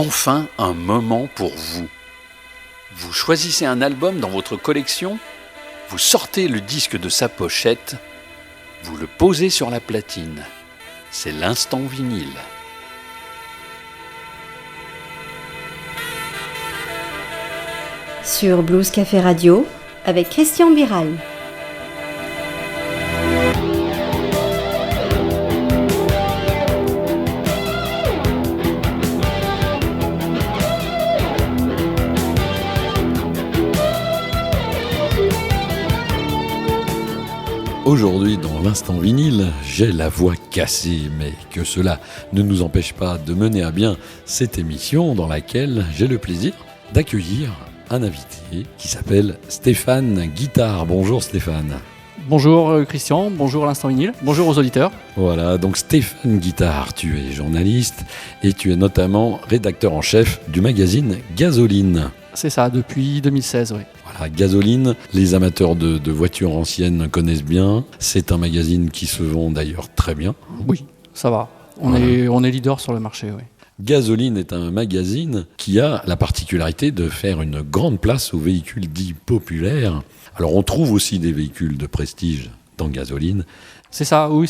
Enfin un moment pour vous. Vous choisissez un album dans votre collection, vous sortez le disque de sa pochette, vous le posez sur la platine. C'est l'instant vinyle. Sur Blues Café Radio, avec Christian Biral. Aujourd'hui, dans l'instant vinyle, j'ai la voix cassée, mais que cela ne nous empêche pas de mener à bien cette émission dans laquelle j'ai le plaisir d'accueillir un invité qui s'appelle Stéphane Guitare. Bonjour Stéphane. Bonjour Christian, bonjour l'instant vinyle, bonjour aux auditeurs. Voilà, donc Stéphane Guitare, tu es journaliste et tu es notamment rédacteur en chef du magazine Gasoline. C'est ça, depuis 2016, oui. Voilà, Gasoline, les amateurs de voitures anciennes connaissent bien. C'est un magazine qui se vend d'ailleurs très bien. Oui, ça va. On est leader sur le marché, oui. Gasoline est un magazine qui a la particularité de faire une grande place aux véhicules dits populaires. Alors on trouve aussi des véhicules de prestige dans Gasoline. C'est ça, oui,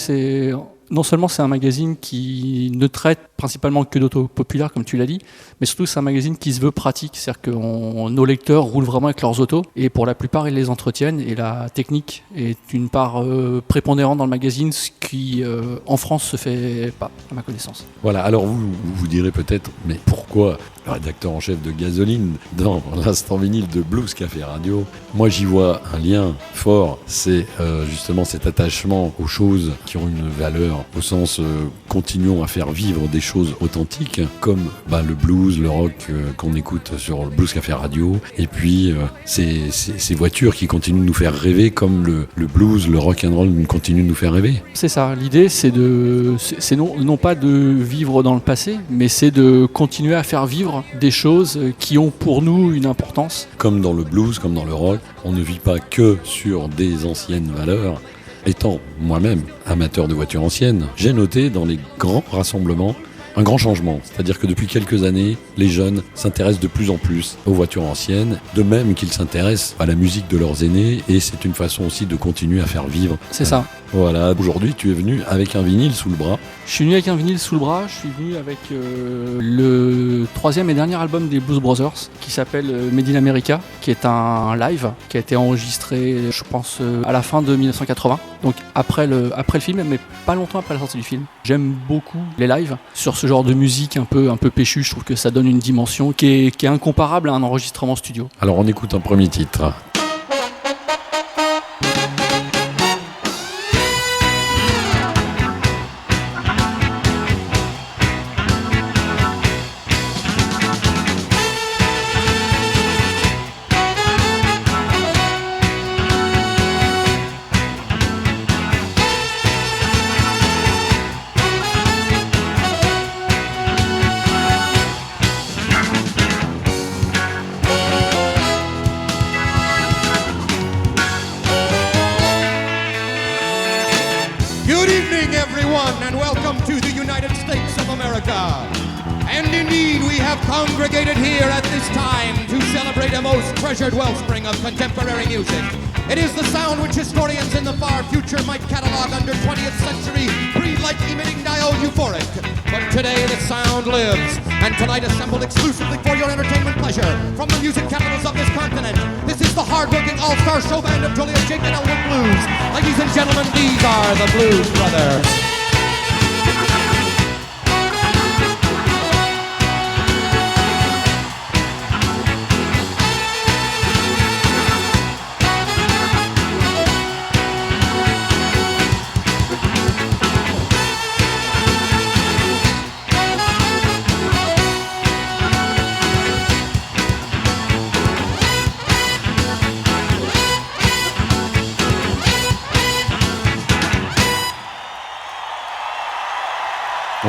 non seulement c'est un magazine qui ne traite principalement que d'auto populaires, comme tu l'as dit, mais surtout c'est un magazine qui se veut pratique, c'est-à-dire que nos lecteurs roulent vraiment avec leurs autos, et pour la plupart ils les entretiennent, et la technique est une part prépondérante dans le magazine, ce qui en France se fait pas, à ma connaissance. Voilà, alors vous direz peut-être, mais pourquoi le rédacteur en chef de Gasoline dans l'instant vinyle de Blues Café Radio? Moi j'y vois un lien fort, c'est justement cet attachement aux choses qui ont une valeur, au sens continuons à faire vivre des choses authentiques, comme le blues, le rock qu'on écoute sur le Blues Café Radio, et puis ces voitures qui continuent de nous faire rêver, comme le blues, le rock and roll continuent de nous faire rêver. C'est ça, l'idée c'est non pas de vivre dans le passé, mais c'est de continuer à faire vivre des choses qui ont pour nous une importance. Comme dans le blues, comme dans le rock, on ne vit pas que sur des anciennes valeurs. Étant moi-même amateur de voitures anciennes, j'ai noté dans les grands rassemblements un grand changement. C'est-à-dire que depuis quelques années, les jeunes s'intéressent de plus en plus aux voitures anciennes, de même qu'ils s'intéressent à la musique de leurs aînés, et c'est une façon aussi de continuer à faire vivre. C'est ça. Voilà, aujourd'hui tu es venu avec un vinyle sous le bras. Je suis venu avec un vinyle sous le bras, je suis venu avec le troisième et dernier album des Blues Brothers qui s'appelle Made in America, qui est un live qui a été enregistré, je pense, à la fin de 1980, donc après le film, mais pas longtemps après la sortie du film. J'aime beaucoup les lives sur ce genre de musique un peu péchue, je trouve que ça donne une dimension qui est incomparable à un enregistrement studio. Alors on écoute un premier titre. And welcome to the United States of America. And indeed, we have congregated here at this time to celebrate a most treasured wellspring of contemporary music. It is the sound which historians in the far future might catalog under 20th century pre-light emitting diode euphoric. But today the sound lives, and tonight assembled exclusively for your entertainment pleasure from the music capitals of this continent. This is the hard-working all-star show band of Joliet Jake and Elwood Blues. Ladies and gentlemen, these are the Blues Brothers.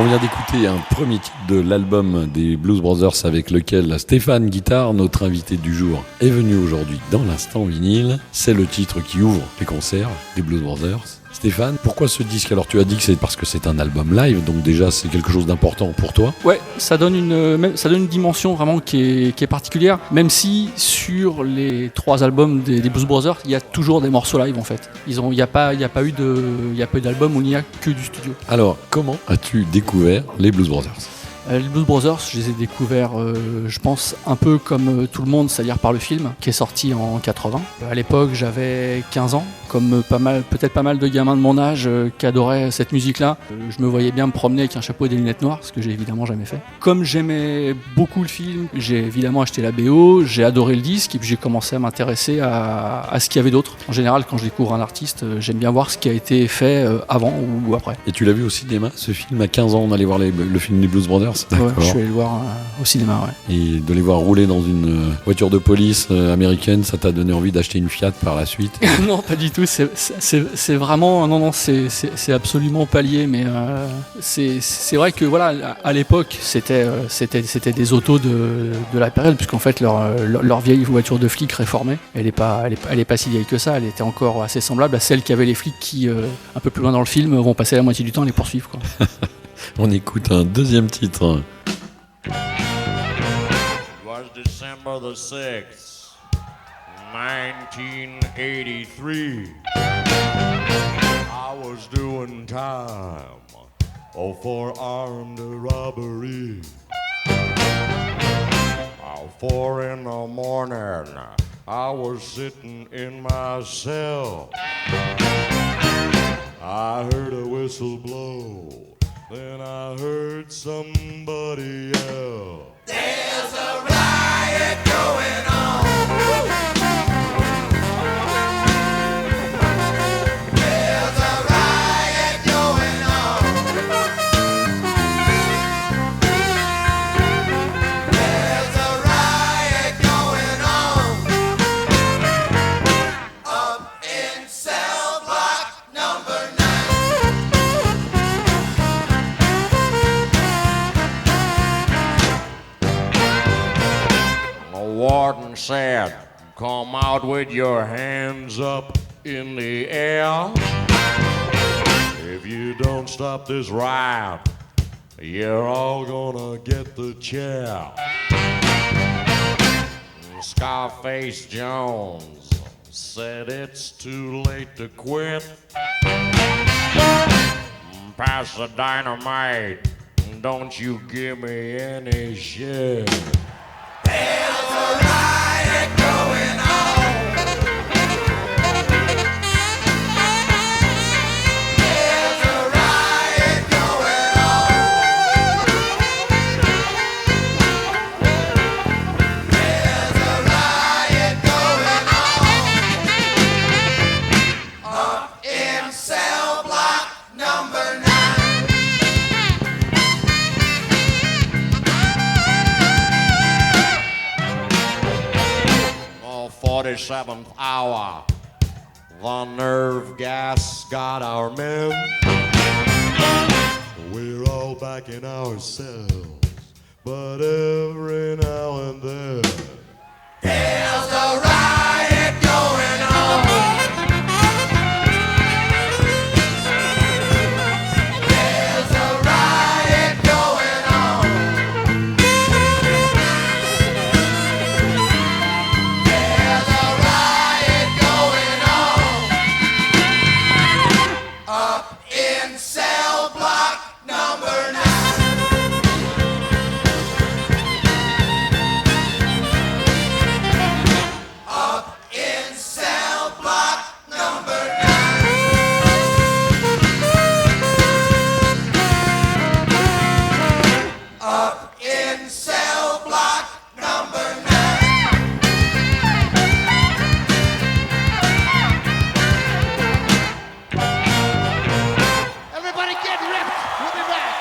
On vient d'écouter un premier titre de l'album des Blues Brothers avec lequel Stéphane Guitare, notre invité du jour, est venu aujourd'hui dans l'instant vinyle. C'est le titre qui ouvre les concerts des Blues Brothers. Stéphane, pourquoi ce disque? Alors tu as dit que c'est parce que c'est un album live, donc déjà c'est quelque chose d'important pour toi. Ouais, ça donne une dimension vraiment qui est particulière, même si sur les 3 albums des Blues Brothers, il y a toujours des morceaux live en fait. Il n'y a pas eu d'album où il n'y a que du studio. Alors, comment as-tu découvert les Blues Brothers? Les Blues Brothers, je les ai découverts, je pense, un peu comme tout le monde, c'est-à-dire par le film, qui est sorti en 80. À l'époque, j'avais 15 ans, comme peut-être pas mal de gamins de mon âge qui adoraient cette musique-là. Je me voyais bien me promener avec un chapeau et des lunettes noires, ce que j'ai évidemment jamais fait. Comme j'aimais beaucoup le film, j'ai évidemment acheté la BO, j'ai adoré le disque, et puis j'ai commencé à m'intéresser à ce qu'il y avait d'autre. En général, quand je découvre un artiste, j'aime bien voir ce qui a été fait avant ou après. Et tu l'as vu au cinéma, ce film? À 15 ans, on allait voir le film des Blues Brothers? Ouais, je suis allé le voir au cinéma, ouais. Et de les voir rouler dans une voiture de police américaine, ça t'a donné envie d'acheter une Fiat par la suite? Non, pas du tout. C'est vraiment non, c'est absolument pas lié. Mais c'est vrai que voilà, à l'époque, c'était des autos de la période, puisqu'en fait leur vieille voiture de flic réformée, elle est pas si vieille que ça. Elle était encore assez semblable à celle qu'avaient les flics qui, un peu plus loin dans le film, vont passer la moitié du temps à les poursuivre, quoi. On écoute un deuxième titre. It was December the 6th, 1983. I was doing time for armed robbery. 4 in the morning, I was sitting in my cell. I heard a whistle blow. Then I heard somebody yell, "There's a riot going on! There's a riot going on! There's a riot going on! Up in cell block number 9. Warden said, "Come out with your hands up in the air. If you don't stop this riot, you're all gonna get the chair." Scarface Jones said it's too late to quit. Pass the dynamite, don't you give me any shit. There's a riot going on. There's a riot going on. There's a riot going on. Up in cell block number 9. 47th hour, the nerve gas got our men. We're all back in our cells, but every now and then there's a riot going on. There's a riot going on. There's a riot going on. Up in cell block number 9. Up in cell block number 9. Up in cell block number 9. Everybody get ripped. We'll be back.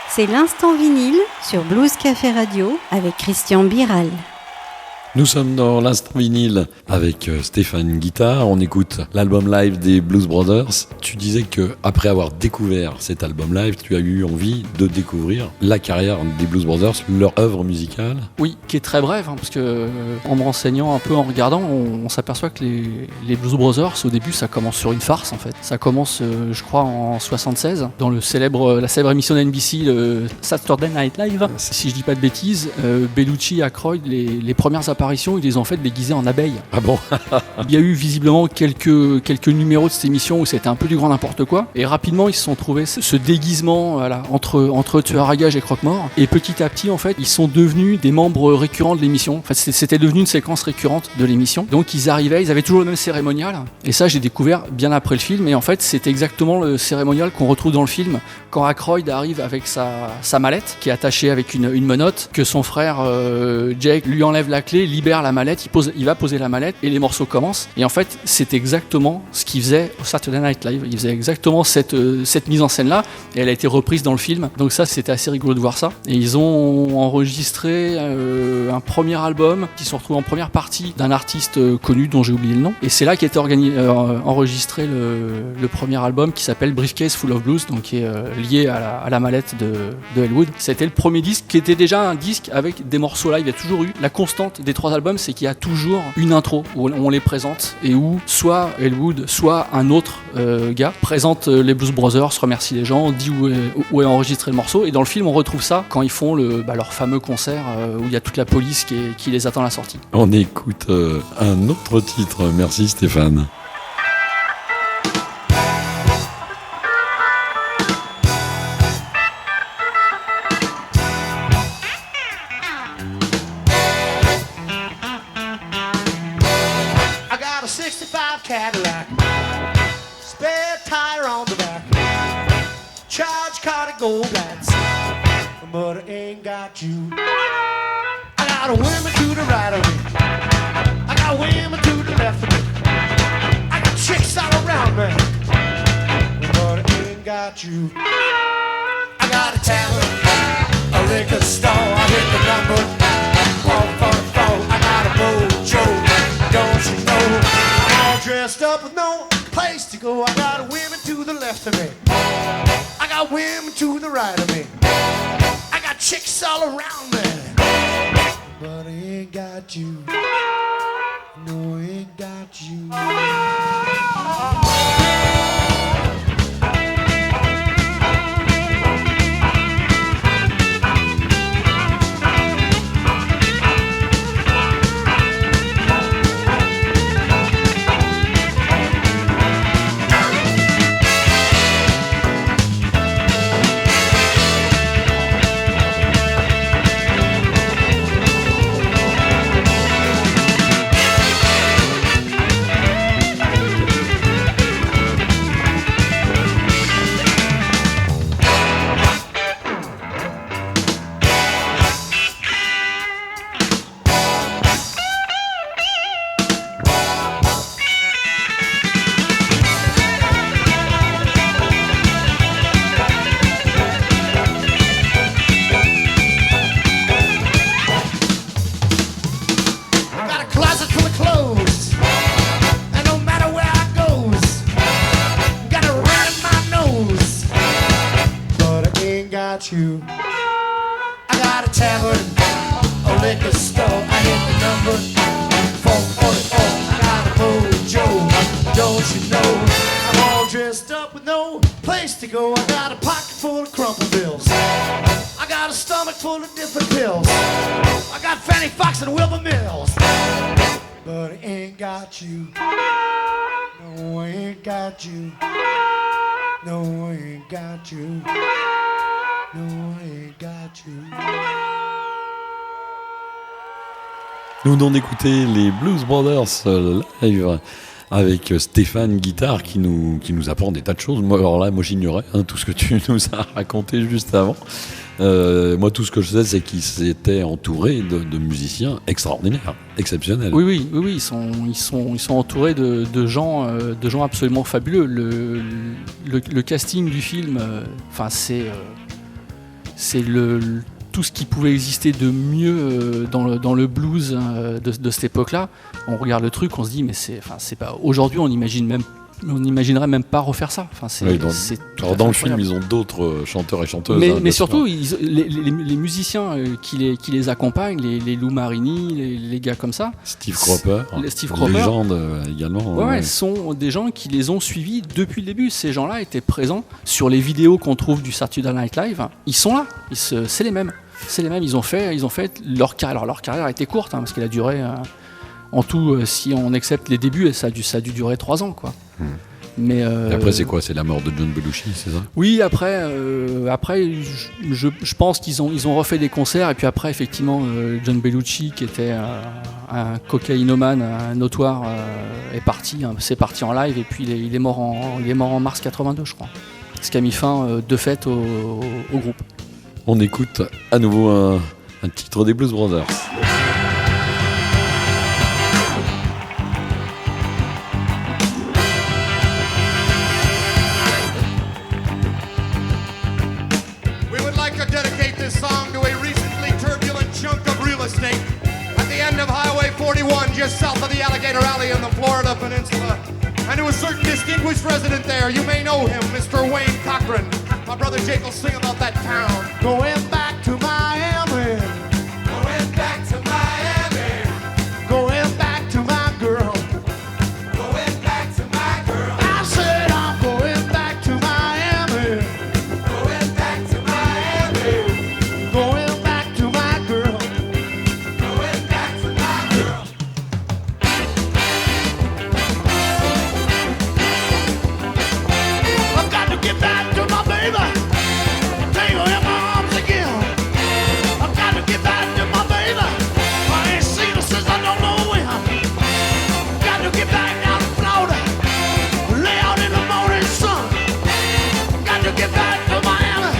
C'est l'instant vinyle sur Blues Café Radio avec Christian Biral. Nous sommes dans l'instant vinyle avec Stéphane Guitare. On écoute l'album live des Blues Brothers. Tu disais que après avoir découvert cet album live, tu as eu envie de découvrir la carrière des Blues Brothers, leur œuvre musicale. Oui, qui est très brève, parce que en me renseignant un peu, en regardant, on s'aperçoit que les Blues Brothers, au début, ça commence sur une farce en fait. Ça commence, je crois, en 76, dans la célèbre émission de NBC, le Saturday Night Live. Si je dis pas de bêtises, Bellucci et Aykroyd, les premières apparitions, ils les ont faites déguisés en abeilles. Ah bon? Il y a eu visiblement quelques numéros de cette émission où c'était un peu du grand n'importe quoi, et rapidement ils se sont trouvés ce déguisement, voilà, entre tueur à gages et croque-mort, et petit à petit en fait ils sont devenus des membres récurrents de l'émission. Enfin, c'était devenu une séquence récurrente de l'émission. Donc ils avaient toujours le même cérémonial, et ça j'ai découvert bien après le film, et en fait c'était exactement le cérémonial qu'on retrouve dans le film quand Aykroyd arrive avec sa mallette qui est attachée avec une menotte, que son frère Jake lui enlève la clé, libère la mallette, il va poser la mallette et les morceaux commencent. Et en fait, c'est exactement ce qu'il faisait au Saturday Night Live. Il faisait exactement cette mise en scène-là, et elle a été reprise dans le film. Donc ça, c'était assez rigolo de voir ça. Et ils ont enregistré un premier album qui se retrouve en première partie d'un artiste connu dont j'ai oublié le nom. Et c'est là qu'a été enregistré le premier album qui s'appelle Briefcase Full of Blues, donc qui est lié à la mallette de Elwood. C'était le premier disque qui était déjà un disque avec des morceaux live. Il y a toujours eu la constante des 3 albums, c'est qu'il y a toujours une intro où on les présente, et où soit Elwood, soit un autre gars présente les Blues Brothers, remercie les gens, dit où est enregistré le morceau. Et dans le film, on retrouve ça quand ils font leur fameux concert où il y a toute la police qui les attend à la sortie. On écoute un autre titre. Merci Stéphane. Cadillac, spare tire on the back, charge card of gold lights, but I ain't got you. I got women to the right of me, I got women to the left of me, I got chicks all around me, but I ain't got you. I got a tavern, a liquor store, I hit the number 444. I got a mojo, don't you know? Dressed up with no place to go. I got women to the left of me, I got women to the right of me, I got chicks all around me, but I ain't got you. No, I ain't got you. You. I got a tavern, a liquor store, I hit the number 444. I got a mojo, don't you know? I'm all dressed up with no place to go. I got a pocket full of crumple bills, I got a stomach full of different pills, I got Fanny Fox and Wilbur Mills, but I ain't got you. No, I ain't got you. No, I ain't got you. No, I ain't got you. Nous venons d'écouter les Blues Brothers live avec Stéphane Guitare qui nous apprend des tas de choses. Moi j'ignorais tout ce que tu nous as raconté juste avant. Moi, tout ce que je sais, c'est qu'ils s'étaient entourés de musiciens extraordinaires, exceptionnels. Oui, ils sont entourés de gens absolument fabuleux. Le casting du film, c'est tout ce qui pouvait exister de mieux dans le blues de cette époque-là. On regarde le truc, on se dit mais c'est pas. Aujourd'hui, on n'imaginerait même pas refaire ça. Enfin, alors dans le film, ils ont d'autres chanteurs et chanteuses. Mais surtout, les musiciens qui les accompagnent, les Lou Marini, les gars comme ça. Steve Cropper, légende également. Ouais, sont des gens qui les ont suivis depuis le début. Ces gens-là étaient présents sur les vidéos qu'on trouve du Saturday Night Live. Ils sont là, c'est les mêmes. C'est les mêmes. Ils ont fait leur carrière. Alors, leur carrière a été courte parce qu'elle a duré. En tout, si on accepte les débuts, ça a dû durer 3 ans, quoi. Mais et après, c'est quoi ? C'est la mort de John Belushi, c'est ça ? Oui, après, je pense qu'ils ont refait des concerts, et puis après, effectivement, John Belushi, qui était un cocaïnomane notoire, c'est parti en live, et puis il est mort en mars 82, je crois. Ce qui a mis fin, de fait, au groupe. On écoute à nouveau un titre des Blues Brothers. Just south of the Alligator Alley in the Florida Peninsula. And to a certain distinguished resident there, you may know him, Mr. Wayne Cochran. My brother Jake will sing about that town. Going back to Miami. Going back to Miami. Going back to my girl. Going back to my girl. I said I'm going back to Miami. Going back to Miami. Going back to my girl. Going back to my girl. Get back to my baby, take her in my arms again. I've got to get back to my baby. I ain't seen her since I don't know when. Got to get back down to Florida, lay out in the morning sun. Got to get back to Miami,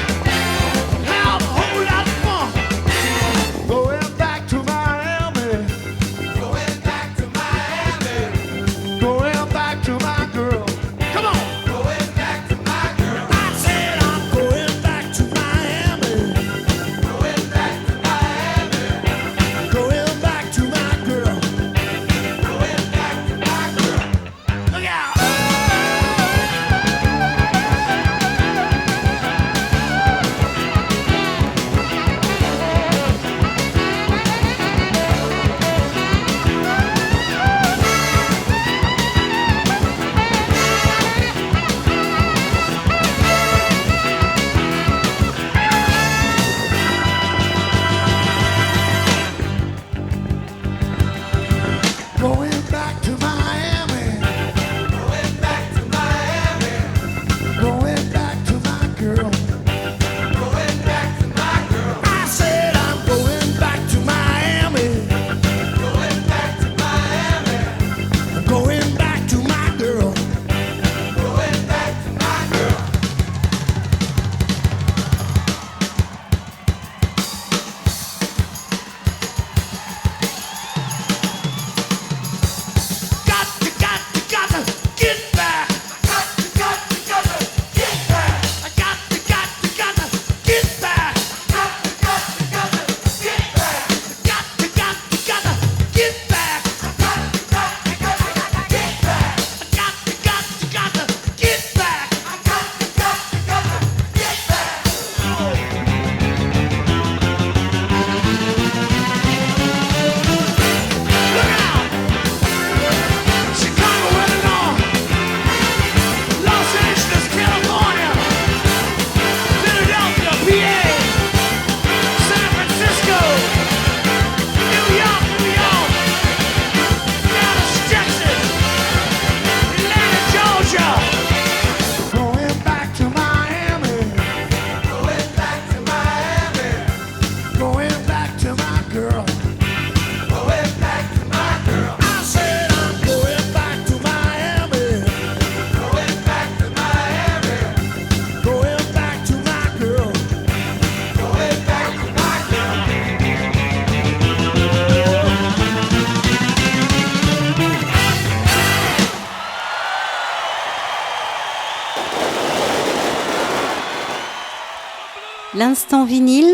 have a whole lot of fun. Going back to Miami, going back to Miami, going back to my girl. Come on. L'instant vinyle,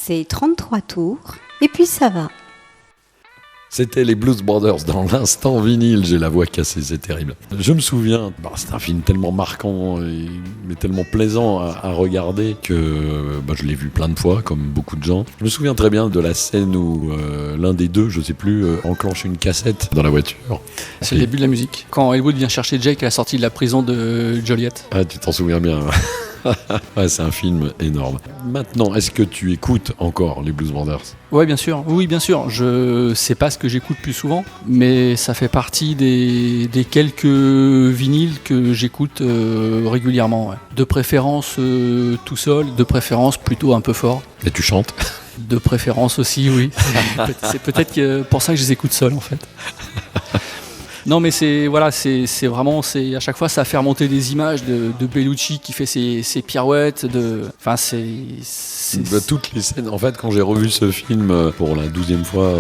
C'est 33 tours, et puis ça va. C'était les Blues Brothers dans l'instant vinyle. J'ai la voix cassée, c'est terrible. Je me souviens, c'est un film tellement marquant mais tellement plaisant à regarder que je l'ai vu plein de fois, comme beaucoup de gens. Je me souviens très bien de la scène où l'un des deux, je sais plus, enclenche une cassette dans la voiture. C'est le début de la musique. Quand Elwood vient chercher Jake à la sortie de la prison de Joliet. Ah, tu t'en souviens bien. Ouais, c'est un film énorme. Maintenant, est-ce que tu écoutes encore les Blues Brothers ? Ouais, bien sûr. Oui, bien sûr. Je sais pas ce que j'écoute plus souvent, mais ça fait partie des quelques vinyles que j'écoute régulièrement. Ouais. De préférence tout seul, de préférence plutôt un peu fort. Et tu chantes ? De préférence aussi, oui. C'est peut-être pour ça que je les écoute seul, en fait. Non, mais c'est vraiment à chaque fois ça fait remonter des images de Bellucci qui fait ses pirouettes, enfin toutes les scènes. En fait, quand j'ai revu ce film pour la 12e fois,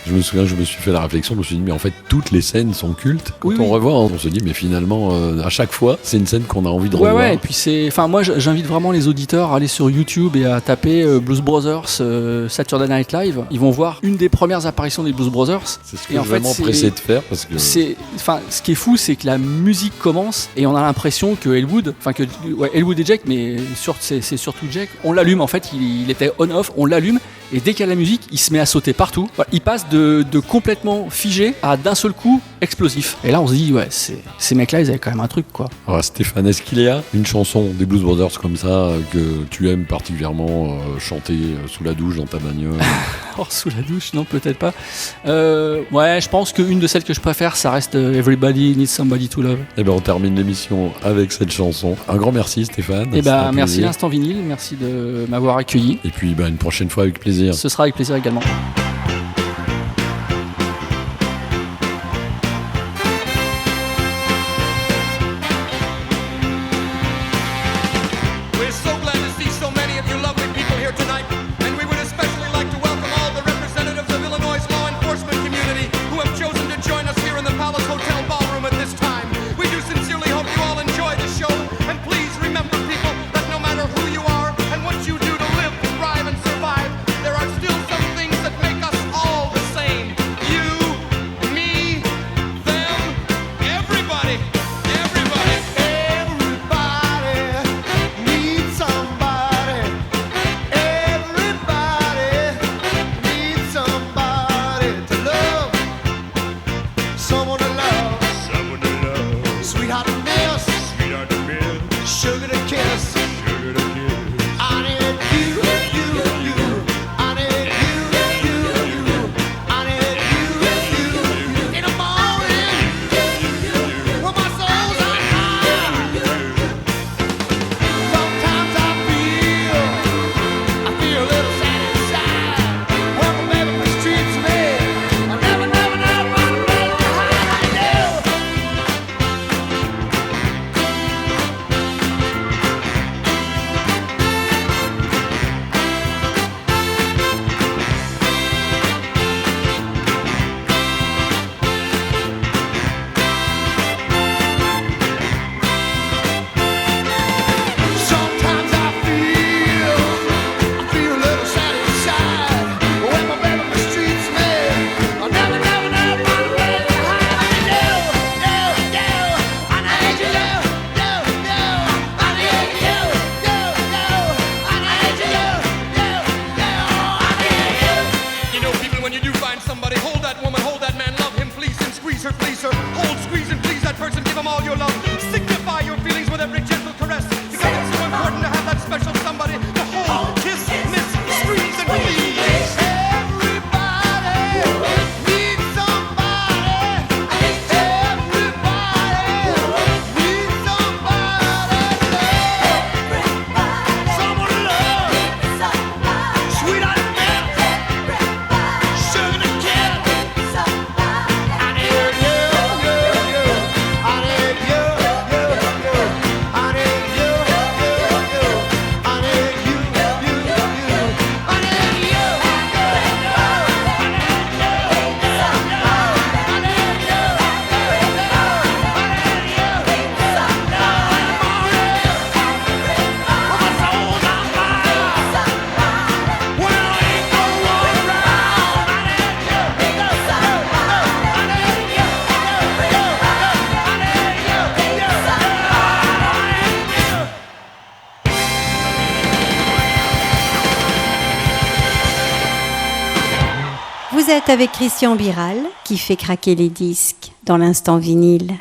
je me souviens, je me suis fait la réflexion, je me suis dit mais en fait toutes les scènes sont cultes. Quand on revoit, on se dit mais finalement à chaque fois c'est une scène qu'on a envie de revoir. Ouais, et puis moi j'invite vraiment les auditeurs à aller sur YouTube et à taper Blues Brothers Saturday Night Live. Ils vont voir une des premières apparitions des Blues Brothers. C'est ce que je suis vraiment pressé de faire parce que ce qui est fou, c'est que la musique commence et on a l'impression que Elwood et Jake, mais c'est surtout Jake, on l'allume en fait, il était on-off, on l'allume et dès qu'il y a la musique, il se met à sauter partout. Il passe de complètement figé à d'un seul coup explosif. Et là on se dit ces mecs-là ils avaient quand même un truc quoi. Alors, Stéphane, est-ce qu'il y a une chanson des Blues Brothers comme ça que tu aimes particulièrement chanter sous la douche dans ta bagnole? Sous la douche, non peut-être pas. Je pense qu'une de celles que je préfère ça reste Everybody Needs Somebody to Love. Et on termine l'émission avec cette chanson. Un grand merci Stéphane. Merci Instant Vinyle, merci de m'avoir accueilli. Et puis une prochaine fois avec plaisir. Ce sera avec plaisir également. Yeah. êtes avec Christian Biral qui fait craquer les disques dans l'instant vinyle.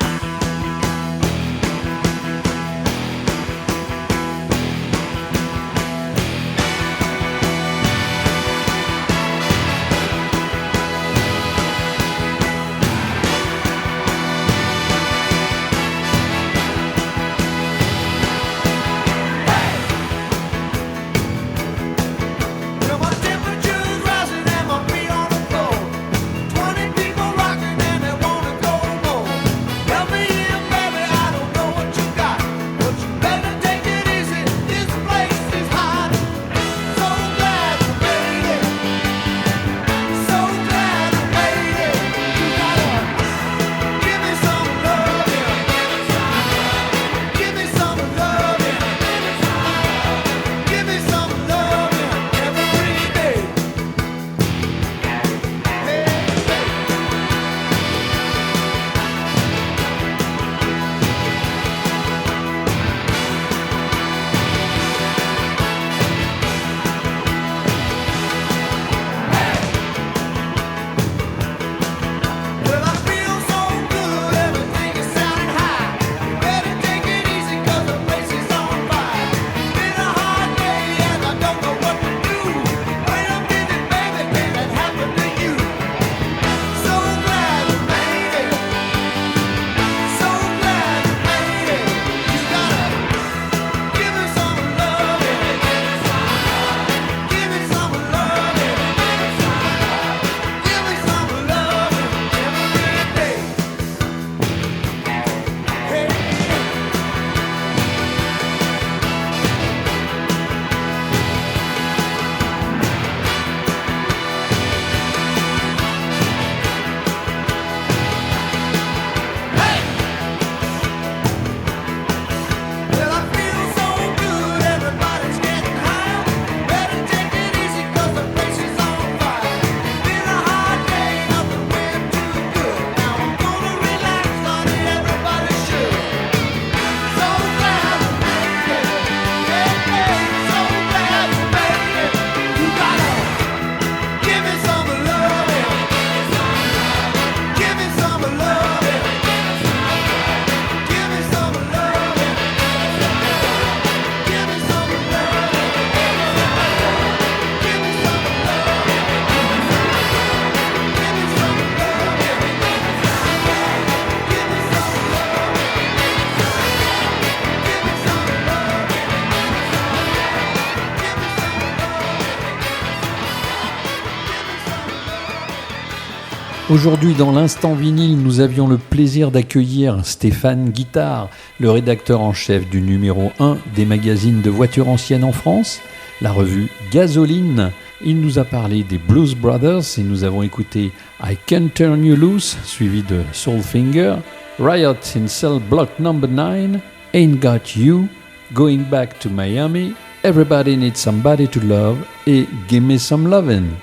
Aujourd'hui, dans l'instant vinyle, nous avions le plaisir d'accueillir Stéphane Guittard, le rédacteur en chef du numéro 1 des magazines de voitures anciennes en France, la revue Gasoline. Il nous a parlé des Blues Brothers et nous avons écouté I Can't Turn You Loose, suivi de Soulfinger, Riot in Cell Block No. 9, Ain't Got You, Going Back to Miami, Everybody Needs Somebody to Love et Gimme Some Lovin'.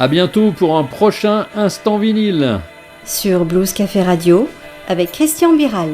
À bientôt pour un prochain Instant Vinyle Sur Blues Café Radio avec Christian Biral.